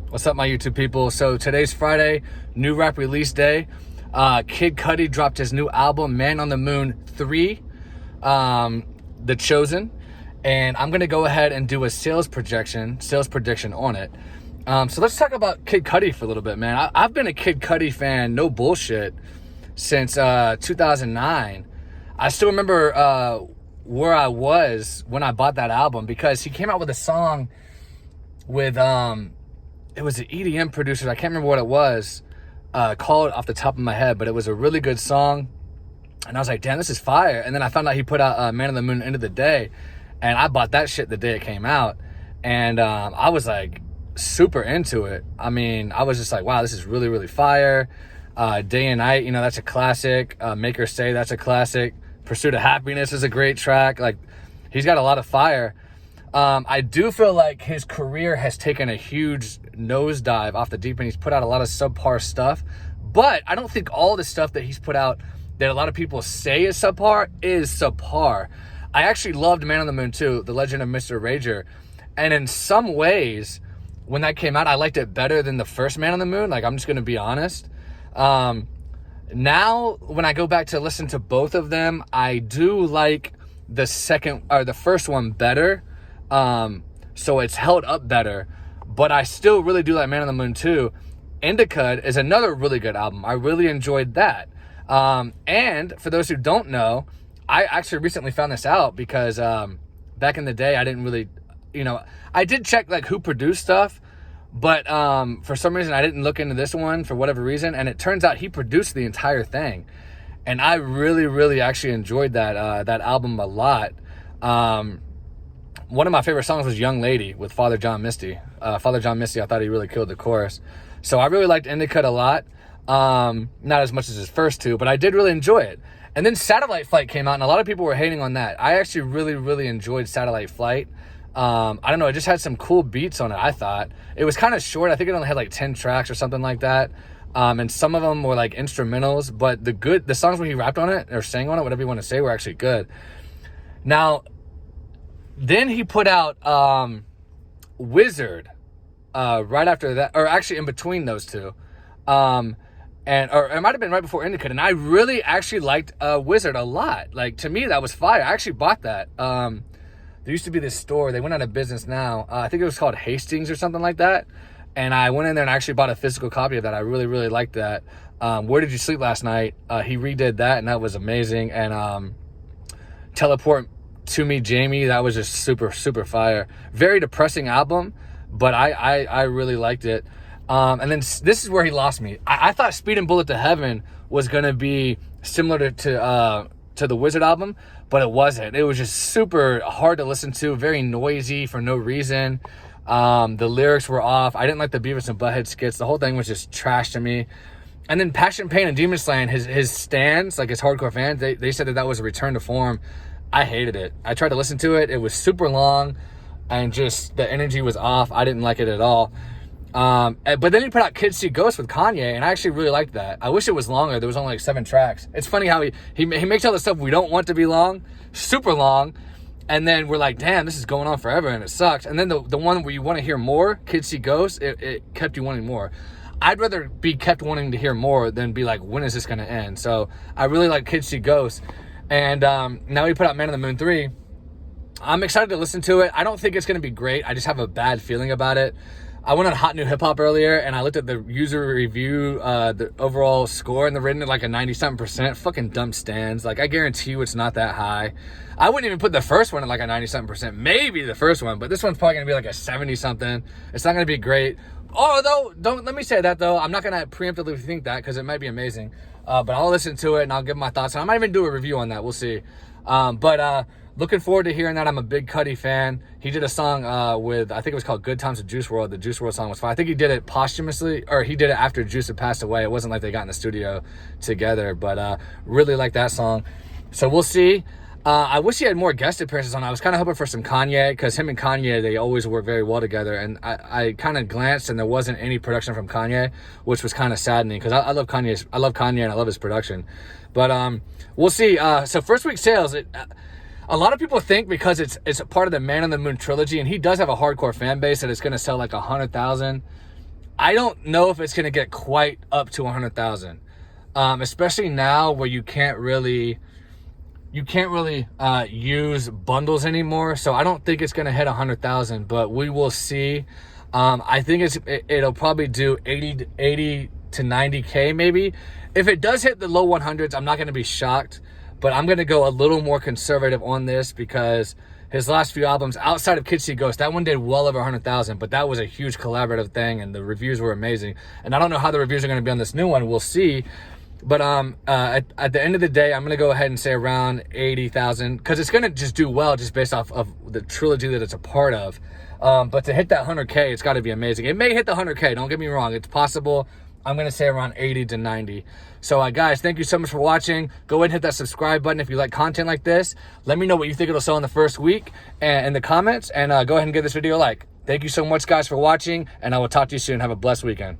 What's up, my YouTube people? So today's Friday, new rap release day. Kid Cudi dropped his new album, Man on the Moon 3, The Chosen. And I'm going to go ahead and do a sales prediction on it. So let's talk about Kid Cudi for a little bit, man. I've been a Kid Cudi fan, no bullshit, since 2009. I still remember where I was when I bought that album, because he came out with a song with... it was an EDM producer. I can't remember what it was called off the top of my head, but it was a really good song. And I was like, damn, this is fire. And then I found out he put out Man on the Moon End of the Day. And I bought that shit the day it came out. And I was like super into it. I mean, I was just like, wow, this is really, really fire. Day and Night, you know, that's a classic. Make Her Say, that's a classic. Pursuit of Happiness is a great track. Like, he's got a lot of fire. I do feel like his career has taken a huge nosedive off the deep end. He's put out a lot of subpar stuff, but I don't think all the stuff that he's put out that a lot of people say is subpar is subpar. I actually loved Man on the Moon 2, The Legend of Mr. Rager. And in some ways, when that came out, I liked it better than the first Man on the Moon. Like, I'm just going to be honest. Now, when I go back to listen to both of them, I do like the first one better. So it's held up better, but I still really do like Man on the Moon 2. Indica is another really good album. I really enjoyed that. And for those who don't know, I actually recently found this out because, back in the day, I didn't really, I did check like who produced stuff, but, for some reason I didn't look into this one for whatever reason. And it turns out he produced the entire thing. And I really, really actually enjoyed that album a lot. One of my favorite songs was Young Lady with Father John Misty. Father John Misty, I thought he really killed the chorus. So I really liked Indica a lot. Not as much as his first two, but I did really enjoy it. And then Satellite Flight came out, and a lot of people were hating on that. I actually really, really enjoyed Satellite Flight. I don't know, it just had some cool beats on it, I thought. It was kind of short. I think it only had like 10 tracks or something like that. And some of them were like instrumentals, but the songs where he rapped on it or sang on it, whatever you want to say, were actually good. Now, then he put out Wizard right after that, or actually in between those two. Or it might have been right before Indica. And I really actually liked Wizard a lot. Like, to me, that was fire. I actually bought that. There used to be this store. They went out of business now. I think it was called Hastings or something like that. And I went in there and actually bought a physical copy of that. I really, really liked that. Where Did You Sleep Last Night? He redid that, and that was amazing. And Teleport to Me, Jamie, that was just super, super fire. Very depressing album, but I really liked it. And then this is where he lost me. I thought Speed and Bullet to Heaven was going to be similar to the Wizard album, but it wasn't. It was just super hard to listen to, very noisy for no reason. The lyrics were off. I didn't like the Beavis and Butthead skits. The whole thing was just trash to me. And then Passion, Pain, and Demon Slaying, his stans, like his hardcore fans, they said that was a return to form. I hated it. I tried to listen to it. It was super long, and just the energy was off. I didn't like it at all. But then he put out Kids See Ghosts with Kanye, and I actually really liked that. I wish it was longer. There was only like 7 tracks. It's funny how he makes all the stuff we don't want to be long, super long, and then we're like, damn, this is going on forever, and it sucks. And then the one where you want to hear more, Kids See Ghosts, it kept you wanting more. I'd rather be kept wanting to hear more than be like, when is this going to end? So I really like Kids See Ghosts. And now he put out Man on the Moon 3. I'm excited to listen to it. I don't think it's going to be great. I just have a bad feeling about it. I went on Hot New Hip Hop earlier, and I looked at the user review, the overall score, and they're rating it like a 90-something%. Fucking dumb stands. Like, I guarantee you it's not that high. I wouldn't even put the first one at like a 90-something%. Maybe the first one, but this one's probably going to be like a 70-something. It's not going to be great. Although, let me say that, though. I'm not going to preemptively think that, because it might be amazing. But I'll listen to it, and I'll give my thoughts. And I might even do a review on that. We'll see. But looking forward to hearing that. I'm a big Cudi fan. He did a song with, I think it was called Good Times with Juice WRLD. The Juice WRLD song was fine. I think he did it posthumously, or he did it after Juice had passed away. It wasn't like they got in the studio together, but really like that song. So we'll see. I wish he had more guest appearances on. I was kind of hoping for some Kanye, because him and Kanye, they always work very well together. And I kind of glanced, and there wasn't any production from Kanye, which was kind of saddening, because I love Kanye. I love Kanye, and I love his production. But we'll see. So first week sales, a lot of people think because it's a part of the Man on the Moon trilogy, and he does have a hardcore fan base, that it's going to sell like 100,000. I don't know if it's going to get quite up to 100,000. Especially now where you can't really use bundles anymore. So I don't think it's going to hit 100,000, but we will see. I think it'll probably do 80 to 90K maybe. If it does hit the low 100s, I'm not going to be shocked, but I'm going to go a little more conservative on this because his last few albums outside of Kids See Ghosts, that one did well over 100,000, but that was a huge collaborative thing and the reviews were amazing. And I don't know how the reviews are going to be on this new one. We'll see. But at the end of the day, I'm going to go ahead and say around 80,000 because it's going to just do well just based off of the trilogy that it's a part of. But to hit that 100K, it's got to be amazing. It may hit the 100K. Don't get me wrong. It's possible. I'm going to say around 80 to 90. So, guys, thank you so much for watching. Go ahead and hit that subscribe button if you like content like this. Let me know what you think it'll sell in the first week and in the comments. And go ahead and give this video a like. Thank you so much, guys, for watching. And I will talk to you soon. Have a blessed weekend.